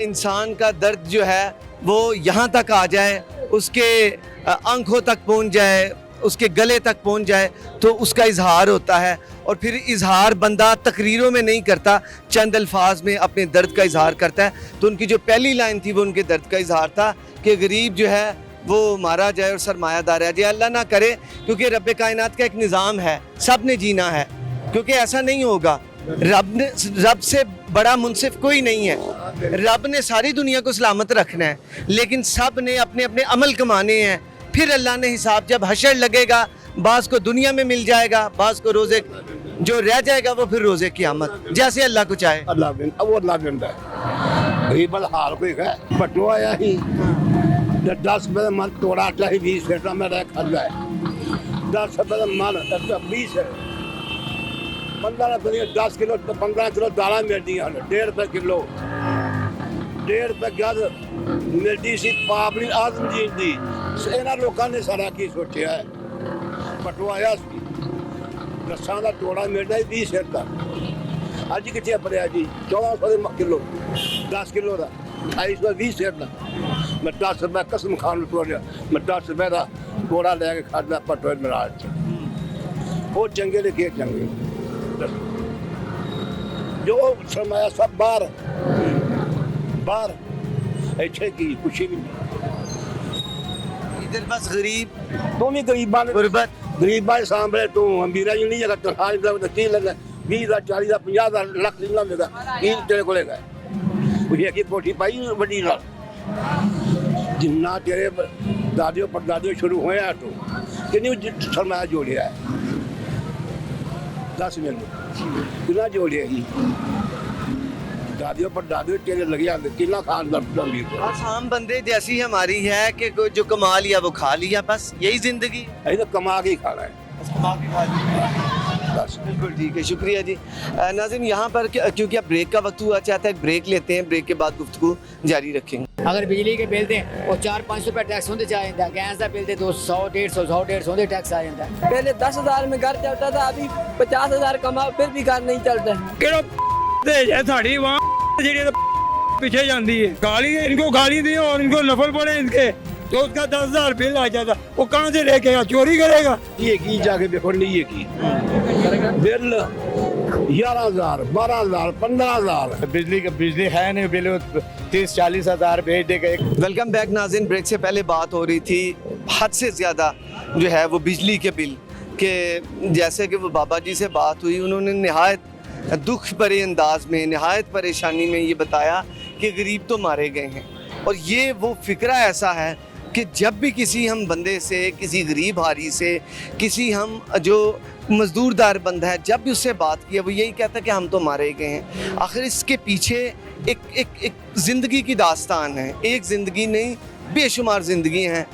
इंसान का दर्द जो है वो यहाँ तक आ जाए, उसके आंखों तक पहुँच जाए, उसके गले तक पहुँच जाए, तो उसका इजहार होता है। और फिर इजहार बंदा तकरीरों में नहीं करता, चंद अल्फाज में अपने दर्द का इजहार करता है। तो उनकी जो पहली लाइन थी वो उनके दर्द का इजहार था कि गरीब जो है वो मारा जाए और सरमायादार रह जाए। अल्लाह ना करे, क्योंकि रब कायनात का एक निज़ाम है, सब ने जीना है, क्योंकि ऐसा नहीं होगा। रब से बड़ा मुनसिफ कोई नहीं है। रब ने सारी दुनिया को सलामत रखना है, लेकिन सब ने अपने अपने अमल कमाने हैं। फिर अल्लाह ने हिसाब, जब हशर लगेगा, बाज़ को दुनिया में मिल जाएगा, बाज़ को रोज़े, जो रह जाएगा वो फिर रोज़े क़यामत, जैसे अल्लाह को चाहे। अल्लाह बिन अब वो अल्लाह बिन है गरीब हाल कोई है बटो आया ही 10 रुपये मन तोड़ा आटा ही 20 रुपये में रह खा जाए, 10 रुपये मन 20 है, 15 रुपये 10 किलो 15 किलो दाल मिलती हैं, 1.5 रुपये किलो, 1.5 रुपये गद मिलती सी पापड़ी आदम जी दी। इन्होंने लोगों ने सारा की सोचा है, पटवाया दसा का तोड़ा मिलता है 20 रुपये का, अज कितने पड़िया जी 1400 किलो, 10 किलो का 2820 रुपये का। मैं 10 रुपये कसम खान तोड़िया, मैं 10 रुपये का तोड़ा लैके खादा पटोए नाराज वो चंगे ने किए चंगे, जो सरमाया सब बाहर बाहर इतने की खुशी भी इधर बस गरीब, तू भी गरीबा गुरबत, गरीबा सांभे तू अमीरा जी नहीं है, तनख्वाह की लगा 20,000 40,000 50,000 लख नहीं मिलेगा, की तेरे को लेगा की कोठी पाई वड्डी नाल, जिन्ना तेरे दादियों परदादियों शुरू होया तू किन्नी सरमाया जोड़िया है, 10 मिनट कितना जोड़िया ही दादियों परदादियों तेरे लगे आते कितना खान अमीर को। बस आम बंदे जैसी हमारी है कि कोई जो कमा लिया वो खा लिया, बस यही जिंदगी। अभी तो कमा के ही खाना है, बस। बिल्कुल ठीक है, शुक्रिया जी। नाज़रीन यहाँ पर क्योंकि अब ब्रेक का वक्त हुआ, चाहता है ब्रेक लेते हैं, ब्रेक के बाद गुफ्तगू जारी रखेंगे। अगर बिजली के बिल दें वो 400-500 रुपये टैक्स होंगे आ जाता है, गैस का बिल दे 200-150 होंगे टैक्स आ जाता है। पहले 10,000 में घर चलता था, अभी 50,000 कमाओ फिर भी घर नहीं चलता है। ਕਿਹੜਾ देश है साड़ी वहाँ ਜਿਹੜੀ पीछे जाती है, गाली इनको गाली दी और इनको नफल पड़े इनके, तो उसका 10,000 बिल आ जाता, वो कहाँ से लेके आएगा, चोरी करेगा। ये की जाके देखो नहीं ये की बिल 11,000 12,000 15,000 बिजली है नहीं, बिल 30-40 हज़ार भेज देगा। वेलकम बैक नाज़रीन। ब्रेक से पहले बात हो रही थी हद से ज़्यादा जो है वो बिजली के बिल के, जैसे कि वो बाबा जी से बात हुई, उन्होंने नहायत दुख भरे अंदाज में, नहायत परेशानी में ये बताया कि गरीब तो मारे गए हैं। और ये वो फ़िक्रा ऐसा है कि जब भी किसी हम बंदे से, किसी गरीब हारी से, किसी हम जो मज़दूरदार बंदा है, जब भी उससे बात की वो यही कहता है कि हम तो मारे गए हैं। आखिर इसके पीछे एक ज़िंदगी की दास्तान है, एक ज़िंदगी नहीं बेशुमार ज़िंदगी हैं।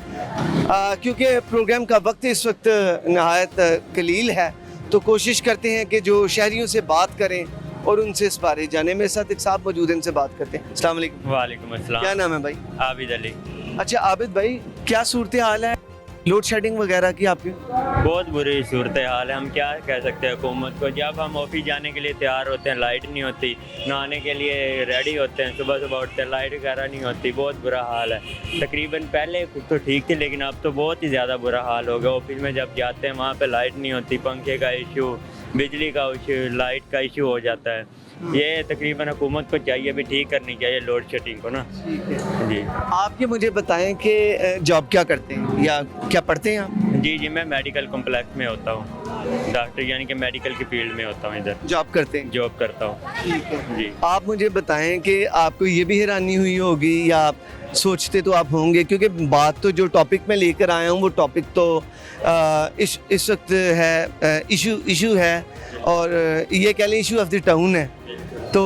क्योंकि प्रोग्राम का वक्त इस वक्त नहायत कलील है, तो कोशिश करते हैं कि जो शहरियों से बात करें और उनसे इस बारे जाने। मेरे साथ एक साहब मौजूद हैं, इनसे बात करते हैं। अस्सलाम वालेकुम। वालेकुम अस्सलाम। क्या नाम है भाई? आबिद अली। अच्छा आबिद भाई, क्या सूरत हाल है लोड शेडिंग वगैरह की आपकी? बहुत बुरी सूरत हाल है। हम क्या कह सकते हैं हुकूमत को। जब हम ऑफिस जाने के लिए तैयार होते हैं लाइट नहीं होती, नहाने के लिए रेडी होते हैं, सुबह सुबह उठते हैं लाइट वगैरह नहीं होती, बहुत बुरा हाल है। तकरीबन पहले कुछ तो ठीक थी, लेकिन अब तो बहुत ही ज़्यादा बुरा हाल हो गया। ऑफिस में जब जाते हैं वहाँ पे लाइट नहीं होती, पंखे का इशू, बिजली का इशू, लाइट का इशू हो जाता है। ये तकरीबन हुकूमत को चाहिए भी ठीक करनी चाहिए लोड शेडिंग को ना। जी आप ये मुझे बताएं कि जॉब क्या करते हैं या क्या पढ़ते हैं आप? जी मैं मेडिकल कॉम्प्लेक्स में होता हूँ, डॉक्टर यानी कि मेडिकल की फील्ड में होता हूँ, इधर जॉब करते हैं? जॉब करता हूँ। ठीक है जी आप मुझे बताएं कि आपको ये भी हैरानी हुई होगी या आप सोचते तो आप होंगे, क्योंकि बात तो जो टॉपिक मैं लेकर आया हूँ वो टॉपिक तो इस वक्त है इशू है, और ये कह लें इशू ऑफ द टाउन है, तो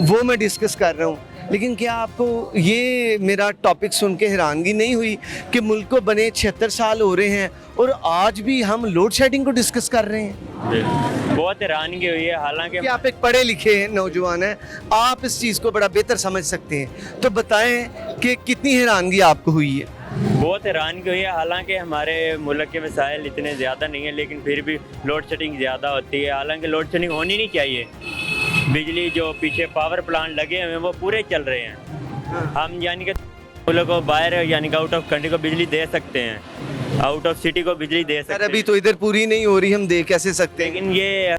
वो मैं डिस्कस कर रहा हूँ। लेकिन क्या आपको ये मेरा टॉपिक सुन के हैरानगी नहीं हुई कि मुल्क को बने 76 साल हो रहे हैं और आज भी हम लोड शेडिंग को डिस्कस कर रहे हैं? बहुत हैरानगी हुई है। हालांकि कि आप एक पढ़े लिखे हैं नौजवान हैं, आप इस चीज़ को बड़ा बेहतर समझ सकते हैं, तो बताएं कि कितनी हैरानगी आपको हुई है? बहुत हैरानगी हुई है। हालांकि हमारे मुल्क के वसाइल इतने ज़्यादा नहीं है, लेकिन फिर भी लोड शेडिंग ज़्यादा होती है। हालांकि लोड शेडिंग होनी नहीं चाहिए। बिजली जो पीछे पावर प्लांट लगे हुए हैं वो पूरे चल रहे हैं। हम यानी कि मुल्क को बाहर यानी कि आउट ऑफ कंट्री को बिजली दे सकते हैं, आउट ऑफ सिटी को बिजली दे सकते हैं। अभी तो इधर पूरी नहीं हो रही, हम दे कैसे सकते हैं? लेकिन ये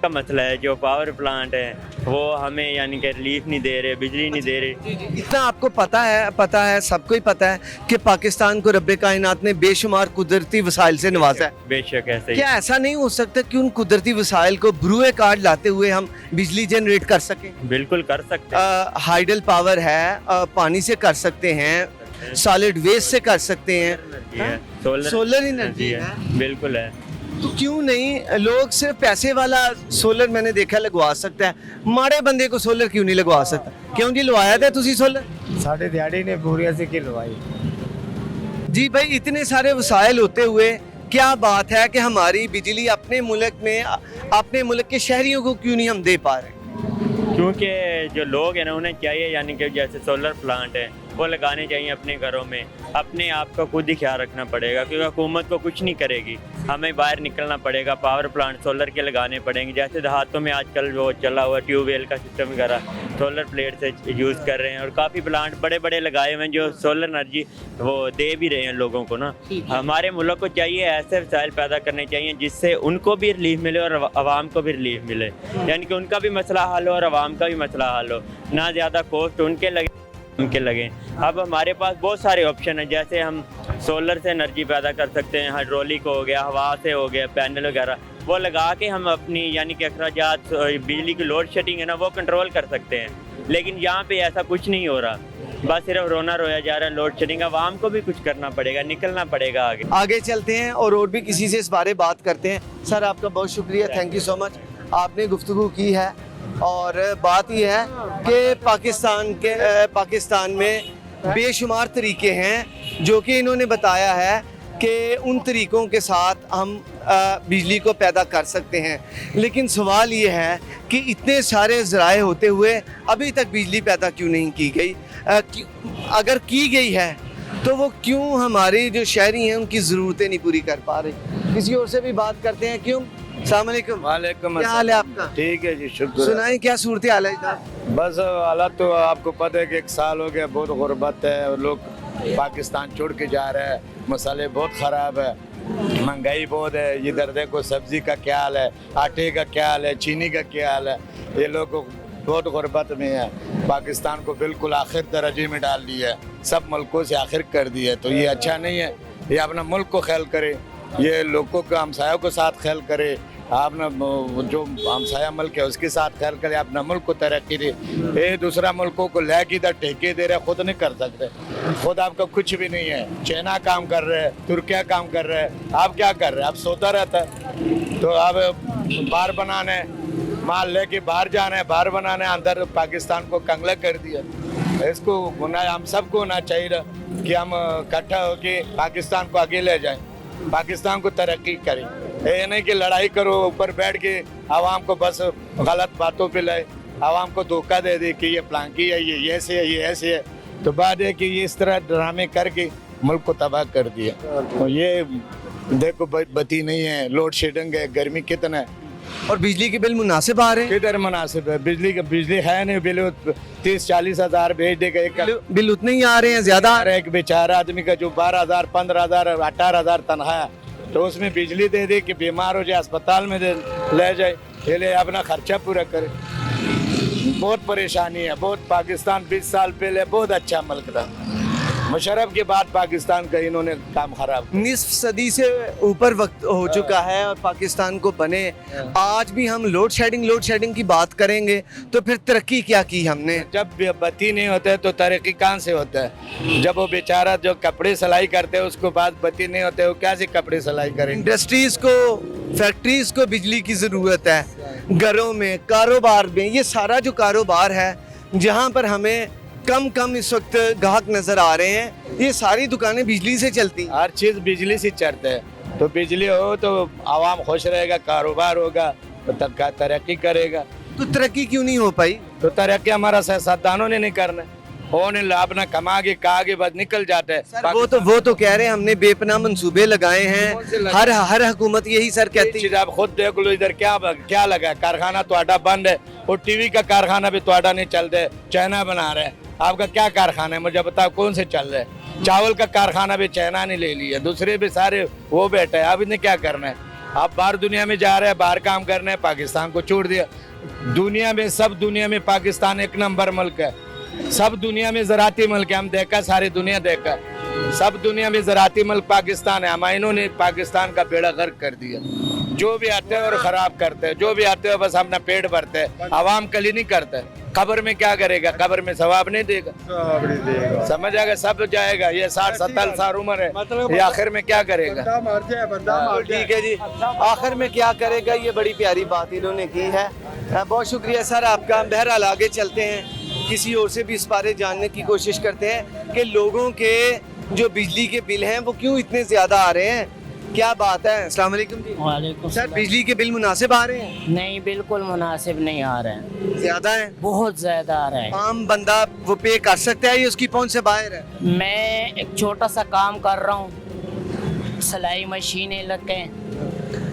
का मसला है, जो पावर प्लांट है वो हमें यानी कि रिलीफ नहीं दे रहे, बिजली नहीं दे रहे। इतना आपको पता है सबको ही पता है कि पाकिस्तान को रब्बे कायनात ने बेशुमार कुदरती वसाइल से नवाजा है। बेशक ऐसे ही। क्या ऐसा नहीं हो सकता कि उन कुदरती वसाइल को ब्रूए कार्ड लाते हुए हम बिजली जनरेट कर सकें? बिल्कुल कर सकते हैं। हाइडल पावर है, पानी से कर सकते हैं, सॉलिड वेस्ट से कर सकते हैं, सोलर एनर्जी है, बिल्कुल है। तो क्यों नहीं लोग सिर्फ पैसे वाला सोलर मैंने देखा लगवा सकता है, माड़े बंदे को सोलर क्यों नहीं लगवा सकता? क्यों जी लवाया था तुसी सोलर? साढ़े दिहाड़ी ने पूरी ऐसे की लवाई। जी भाई, इतने सारे वसाइल होते हुए क्या बात है कि हमारी बिजली अपने मुल्क में अपने मुल्क के शहरियों को क्यों नहीं हम दे पा रहे? क्योंकि जो लोग हैं ना उन्हें चाहिए यानी कि जैसे सोलर प्लांट है वो लगाने चाहिए अपने घरों में। अपने आप का खुद ही ख्याल रखना पड़ेगा, क्योंकि हुकूमत को कुछ नहीं करेगी, हमें बाहर निकलना पड़ेगा। पावर प्लांट सोलर के लगाने पड़ेंगे। जैसे देहातों में आजकल वो चला हुआ ट्यूबवेल का सिस्टम वगैरह सोलर प्लेट से यूज़ कर रहे हैं, और काफ़ी प्लांट बड़े बड़े लगाए हुए हैं जो सोलर एनर्जी वो दे भी रहे हैं लोगों को ना। हमारे मुल्क को चाहिए ऐसे वसाइल पैदा करने चाहिए जिससे उनको भी रिलीफ मिले और आवाम को भी रिलीफ मिले, यानी कि उनका भी मसला हल हो और आवाम का भी मसला हल हो, ना ज़्यादा कॉस्ट उनके लगे उनके लगे। अब हमारे पास बहुत सारे ऑप्शन हैं, जैसे हम सोलर से एनर्जी पैदा कर सकते हैं, हाइड्रोलिक हो गया, हवा से हो गया, पैनल वगैरह वो लगा के हम अपनी यानी कि अखराजात बिजली की लोड शेडिंग है ना वो कंट्रोल कर सकते हैं। लेकिन यहाँ पे ऐसा कुछ नहीं हो रहा, बस सिर्फ रोना रोया जा रहा है लोड शेडिंग। आवाम को भी कुछ करना पड़ेगा, निकलना पड़ेगा आगे चलते हैं और भी किसी से इस बारे बात करते हैं। सर आपका बहुत शुक्रिया, थैंक यू सो मच, आपने गुफ्तगू की है। और बात यह है कि पाकिस्तान में बेशुमार तरीके हैं जो कि इन्होंने बताया है कि उन तरीक़ों के साथ हम बिजली को पैदा कर सकते हैं। लेकिन सवाल ये है कि इतने सारे ज़राए होते हुए अभी तक बिजली पैदा क्यों नहीं की गई? अगर की गई है तो वो क्यों हमारे जो शहरी हैं उनकी ज़रूरतें नहीं पूरी कर पा रहे? किसी और से भी बात करते हैं। क्यों? अस्सलाम वालेकुम। वालेकुम क्या हाल है आपका? ठीक है जी, शुक्र। सुनाएं क्या सूरत हाल है इधर? बस हालात तो आपको पता है कि 1 साल हो गया, बहुत गुर्बत है और लोग पाकिस्तान छोड़ के जा रहे हैं, मसाले बहुत ख़राब है, महंगाई बहुत है। इधर देखो सब्जी का क्या हाल है, आटे का क्या हाल है, चीनी का क्या हाल है। ये लोग बहुत गुर्बत में है, पाकिस्तान को बिल्कुल आखिर दर्जे में डाल दिया है, सब मुल्कों से आखिर कर दिया है। तो ये अच्छा नहीं है। ये अपना मुल्क को ख्याल करे, ये लोगों को हमसायों के साथ ख्याल करे, आपने जो हमसाया मुल्क है उसके साथ ख्याल करे, अपना मुल्क को तरक्की दे। ये दूसरा मुल्कों को लेके इधर ठेके दे रहे, खुद नहीं कर सकते। खुद आपका कुछ भी नहीं है। चाइना काम कर रहे हैं, तुर्किया काम कर रहे हैं, आप क्या कर रहे हैं? आप सोता रहता है। तो आप बाहर बनाने माल लेके बाहर जाना है, बाहर बनाने अंदर पाकिस्तान को कंगला कर दिया। इसको होना हम सबको होना चाहिए कि हम इकट्ठा होके पाकिस्तान को आगे ले जाएं, पाकिस्तान को तरक्की करें। ये नहीं कि लड़ाई करो ऊपर बैठ के आवाम को बस गलत बातों पे लाए, आवाम को धोखा दे दे कि ये प्लांकी है, ये ऐसे है, ये ऐसे है। तो बात है कि ये इस तरह ड्रामे करके मुल्क को तबाह कर दिया। तो ये देखो बत्ती नहीं है, लोड शेडिंग है, गर्मी कितना है। और बिजली के बिल मुनासिब आ रहे हैं? किधर मुनासिब है, बिजली है नहीं, बिल 30-40 हज़ार भेज देगा एक बिल उतने ही आ रहे हैं, ज्यादा आ रहे एक बेचारा आदमी का जो 12,000, 15,000, 18,000 तनख्वाह है, तो उसमें बिजली दे दे कि बीमार हो जाए अस्पताल में ले जाए, ले अपना खर्चा पूरा करे। बहुत परेशानी है, बहुत। पाकिस्तान 20 साल पहले बहुत अच्छा मुल्क था, मुशर्रफ के बाद पाकिस्तान का इन्होंने काम खराब किया। निस्फ सदी से ऊपर वक्त हो चुका है और पाकिस्तान को बने। आज भी हम लोड शेडिंग की बात करेंगे तो फिर तरक्की क्या की हमने? जब बत्ती नहीं होता है तो तरक्की कहाँ से होता है? जब वो बेचारा जो कपड़े सिलाई करते हैं उसको बाद बत्ती नहीं होते, वो कैसे कपड़े सिलाई करेंगे? इंडस्ट्रीज को, फैक्ट्रीज को बिजली की ज़रूरत है, घरों में, कारोबार में। ये सारा जो कारोबार है जहाँ पर हमें कम इस वक्त ग्राहक नजर आ रहे हैं, ये सारी दुकानें बिजली से चलती हैं। हर चीज़ बिजली से चलते है। तो बिजली हो तो आवाम खुश रहेगा, कारोबार होगा तो तबका तरक्की करेगा। तो तरक्की क्यों नहीं हो पाई? तो तरक्की हमारा सियासतदानों ने नहीं करना, उन्हें अपना कमा के आगे बस निकल जाते हैं। सर वो तो कह रहे हैं हमने बेपनाह मंसूबे लगाए हैं, हर हुकूमत यही सर कहती है। आप खुद देख लो इधर क्या लगा, कारखाना तो बंद है, और टीवी का कारखाना भी तो नहीं चल रहा है, चाइना बना रहे हैं। आपका क्या कारखाना है मुझे बताओ, कौन से चल रहे हैं? चावल का कारखाना भी चाइना ने ले लिया, दूसरे भी सारे वो बैठे हैं। अब इन्हें क्या करना है? आप बाहर दुनिया में जा रहे हैं, बाहर काम करने, पाकिस्तान को छोड़ दिया। दुनिया में, सब दुनिया में पाकिस्तान एक नंबर मुल्क है, सब दुनिया में ज़राती मुल्क है। हम देखा, सारी दुनिया देखा, सब दुनिया में ज़राती मुल्क पाकिस्तान है। हम इन्होंने पाकिस्तान का बेड़ा गर्क कर दिया। जो भी आते हैं और ख़राब करते हैं, जो भी आते हैं बस अपना पेट भरते हैं, आवाम कली नहीं करते। कब्र में क्या करेगा? कब्र में सवाब नहीं देगा, समझ आएगा, सब जाएगा। ये 60-70 साल उम्र है, मतलब ये आखिर में क्या करेगा? ठीक है जी, आखिर में क्या करेगा? ये बड़ी प्यारी बात इन्होंने की है। बहुत शुक्रिया सर आपका। बहरहाल आगे चलते हैं, किसी और से भी इस बारे जानने की कोशिश करते हैं कि लोगों के जो बिजली के बिल हैं वो क्यों इतने ज़्यादा आ रहे हैं। क्या बात है? अस्सलाम वालेकुम जी। वालेकुम सर, बिजली के बिल मुनासिब आ रहे हैं? नहीं, बिल्कुल मुनासिब नहीं आ रहे हैं, ज़्यादा है, बहुत ज़्यादा आ रहे हैं। आम बंदा वो पे कर सकता है, ये उसकी पहुंच से बाहर है? मैं एक छोटा सा काम कर रहा हूँ, सिलाई मशीनें लगे,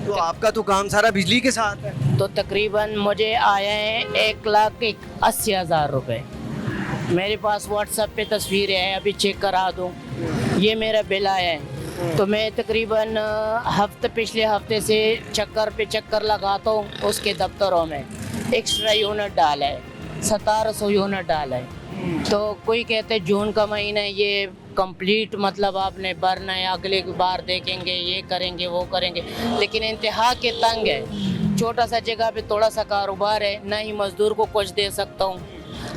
तो आपका तो काम सारा बिजली के साथ है। तो तकरीबन मुझे आए हैं 1,80,000 रुपये। मेरे पास व्हाट्सएप पे तस्वीरें हैं, अभी चेक करा दूँ। ये मेरा बिल आया है। तो मैं तकरीबन पिछले हफ्ते से चक्कर पे चक्कर लगाता हूँ उसके दफ्तरों में। एक्स्ट्रा यूनिट डाला है, 1700 यूनिट डाला है। तो कोई कहते हैं जून का महीना है, ये कंप्लीट मतलब आपने भरना है, अगले बार देखेंगे, ये करेंगे, वो करेंगे। लेकिन इंतहा के तंग है, छोटा सा जगह पे थोड़ा सा कारोबार है, ना ही मजदूर को कुछ दे सकता हूँ,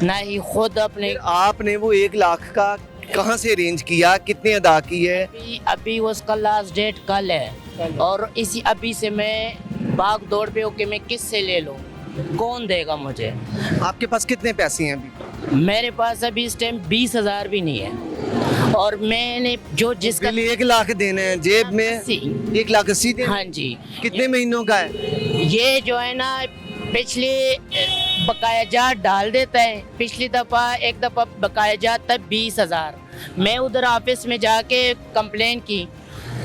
ना ही खुद अपने। आपने वो 1 लाख का कहाँ से अरेंज किया, कितने अदा की है? अभी उसका लास्ट डेट कल है, और इसी अभी से मैं भाग दौड़ पे होके मैं किससे ले लूँ, कौन देगा मुझे? आपके पास कितने पैसे हैं अभी? मेरे पास अभी इस टाइम 20,000 भी नहीं है, और मैंने जो जिसका 1 लाख देना है जेब में, 1,80,000 देना? हाँ जी। कितने महीनों का है ये? जो है ना, पिछले बकाया जात डाल देता है। पिछली एक दफ़ा बकाया जात था 20,000। मैं उधर ऑफिस में जाके कंप्लेन की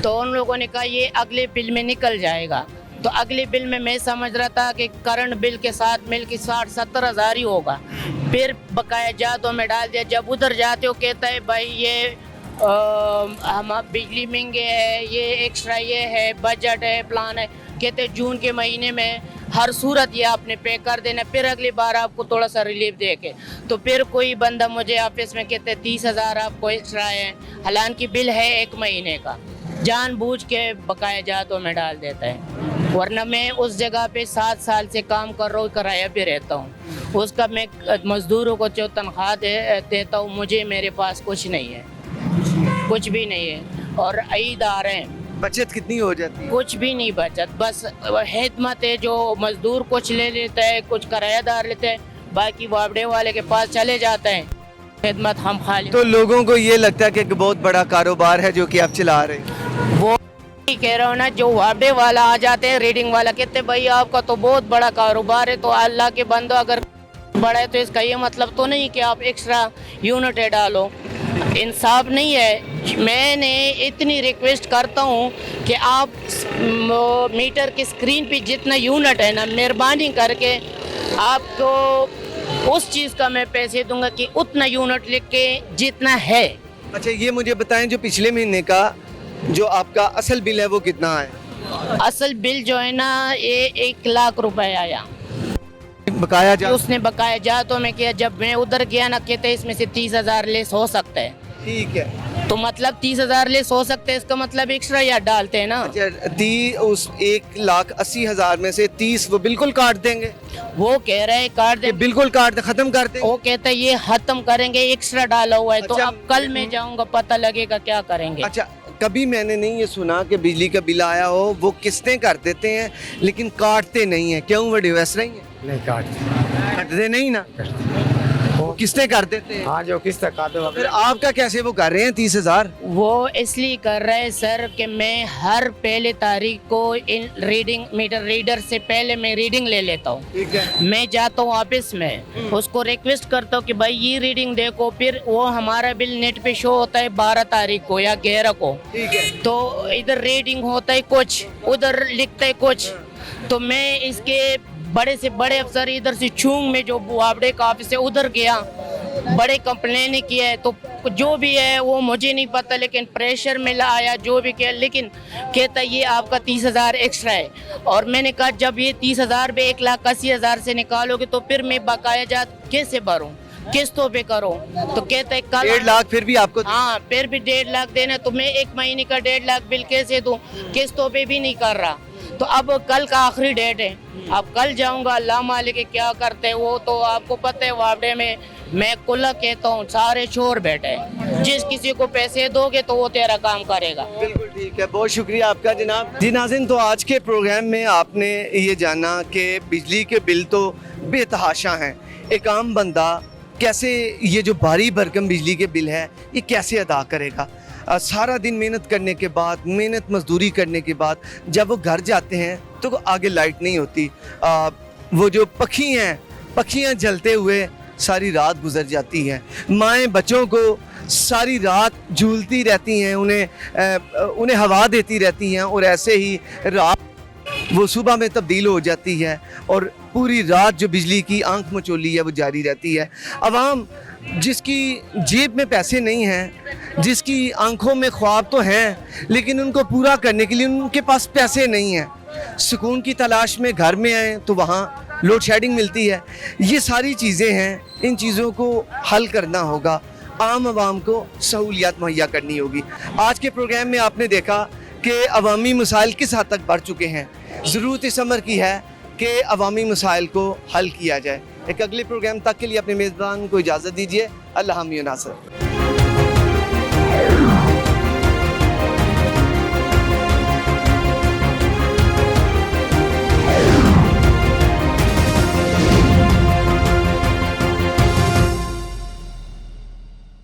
तो उन लोगों ने कहा ये अगले बिल में निकल जाएगा। तो अगले बिल में मैं समझ रहा था कि करंट बिल के साथ मिल के 60-70 हज़ार ही होगा। फिर बकाया जातों में डाल दिया। जब उधर जाते हो कहता है भाई ये हम बिजली महंगे है, ये एक्स्ट्रा ये है, बजट है, प्लान है। कहते जून के महीने में हर सूरत ये आपने पे कर देना, फिर अगली बार आपको थोड़ा सा रिलीफ दे के। तो फिर कोई बंदा मुझे ऑफिस में कहते 30,000 आपको एक्स्ट्रा है, हालांकि बिल है 1 महीने का, जानबूझ के बकाया जातों में डाल देता है। वरना मैं उस जगह पे 7 साल से काम कर रहा हूँ, किराया पे रहता हूँ, उसका मैं मज़दूरों को जो तनख्वाह देता हूँ, मुझे मेरे पास कुछ नहीं है, कुछ भी नहीं है। और ईद आ रहे हैं, बचत कितनी हो जाती है? कुछ भी नहीं बचत, बस हिदमत है। जो मजदूर कुछ ले लेता है, कुछ किरायादार लेते हैं, बाकी वापड़े वाले के पास चले जाते हैं। खिदमत हम खाली। तो लोगों को ये लगता है कि एक बहुत बड़ा कारोबार है जो कि आप चला रहे हैं। वो ही कह रहा हूँ ना, जो वार्डे वाला आ जाते हैं रीडिंग वाला, कहते हैं भाई आपका तो बहुत बड़ा कारोबार है, तो अल्लाह के बंदो अगर बड़ा है तो इसका ये मतलब तो नहीं कि आप एक्स्ट्रा यूनिट डालो। इंसाफ नहीं है। मैंने इतनी रिक्वेस्ट करता हूँ कि आप मीटर की स्क्रीन पे जितना यूनिट है ना, मेहरबानी करके आपको उस चीज़ का मैं पैसे दूंगा कि उतना यूनिट लिख के जितना है। अच्छा ये मुझे बताएं, जो पिछले महीने का जो आपका असल बिल है वो कितना है? असल बिल जो है ना ये 1 लाख रुपए आया। बकाया जा उसने बकाया जा तो मैं किया, जब मैं उधर गया ना कहते इसमें से 30,000 लेस हो सकता है। ठीक है, तो मतलब 30,000 लेस हो सकते हैं, इसका मतलब एक्स्ट्रा याद डालते हैं ना। अच्छा उस 1,80,000 में से 30 वो बिल्कुल काट देंगे? वो कह रहे हैं काट दे, बिल्कुल काट दे, खत्म कर देंगे। वो कहते हैं ये खत्म करेंगे, एक्स्ट्रा डाला हुआ है। तो अच्छा, अब कल मैं जाऊंगा पता लगेगा क्या करेंगे। अच्छा कभी मैंने नहीं ये सुना कि बिजली का बिल आया हो वो किस्तें कर देते हैं लेकिन काटते नहीं है, क्यों? वो डिवेस नहीं है? नहीं काटते नहीं ना, वो किस्तें कर देते हैं। हाँ जो किस्त काटो। फिर आपका कैसे वो कर रहे हैं 30,000? वो इसलिए कर रहे हैं सर कि मैं हर पहले तारीख को इन रीडिंग मीटर रीडर से पहले मैं रीडिंग ले लेता हूँ। ठीक है, मैं जाता हूँ ऑफिस में, उसको रिक्वेस्ट करता हूँ कि भाई ये रीडिंग देखो, फिर वो हमारा बिल नेट पे शो होता है 12 तारीख को या 11 को। ठीक है, तो इधर रीडिंग होता है कुछ, उधर लिखता है कुछ। तो मैं इसके बड़े से बड़े अफसर इधर से छूंग में जो वापडे का ऑफिस है उधर गया, बड़े कंप्लेन किया है। तो जो भी है वो मुझे नहीं पता, लेकिन प्रेशर में लाया जो भी किया, लेकिन कहता ये आपका 30,000 एक्स्ट्रा है। और मैंने कहा जब ये 30,000 पे 1,80,000 से निकालोगे तो फिर मैं बकाया जात कैसे भरूं, किस्तों पे करो। तो कहता है कल 1.5 लाख फिर भी आपको? हाँ फिर भी 1.5 लाख देना, तो मैं 1 महीने का 1.5 लाख बिल कैसे दूं, किस्तों पे भी नहीं कर रहा। तो अब कल का आखिरी डेट है, अब कल जाऊंगा, अल्लाह मालिक क्या करते हैं। वो तो आपको पता है वापडे में मैं कुल्ला कहता हूँ, सारे चोर बैठे हैं, जिस किसी को पैसे दोगे तो वो तेरा काम करेगा। बिल्कुल ठीक है, बहुत शुक्रिया आपका जनाब। जी नाज़रीन, तो आज के प्रोग्राम में आपने ये जाना कि बिजली के बिल तो बेतहाशा हैं, एक आम बंदा कैसे ये जो भारी भरकम बिजली के बिल है ये कैसे अदा करेगा। सारा दिन मेहनत करने के बाद, मेहनत मजदूरी करने के बाद जब वो घर जाते हैं तो आगे लाइट नहीं होती। वो जो पक्षी हैं, पक्षियाँ जलते हुए सारी रात गुजर जाती हैं। माएँ बच्चों को सारी रात झूलती रहती हैं, उन्हें हवा देती रहती हैं, और ऐसे ही रात वो सुबह में तब्दील हो जाती है और पूरी रात जो बिजली की आंख मचोली है वो जारी रहती है। अवाम जिसकी जेब में पैसे नहीं हैं, जिसकी आंखों में ख्वाब तो हैं लेकिन उनको पूरा करने के लिए उनके पास पैसे नहीं हैं, सुकून की तलाश में घर में आए तो वहाँ लोड शेडिंग मिलती है। ये सारी चीज़ें हैं, इन चीज़ों को हल करना होगा, आम आवाम को सहूलियत मुहैया करनी होगी। आज के प्रोग्राम में आपने देखा कि अवामी मसाइल किस हद तक बढ़ चुके हैं। ज़रूरत इस अमर की है कि अवामी मसाइल को हल किया जाए। एक अगले प्रोग्राम तक के लिए अपने मेज़बान को इजाज़त दीजिए। अल्लाह हामिद नासर।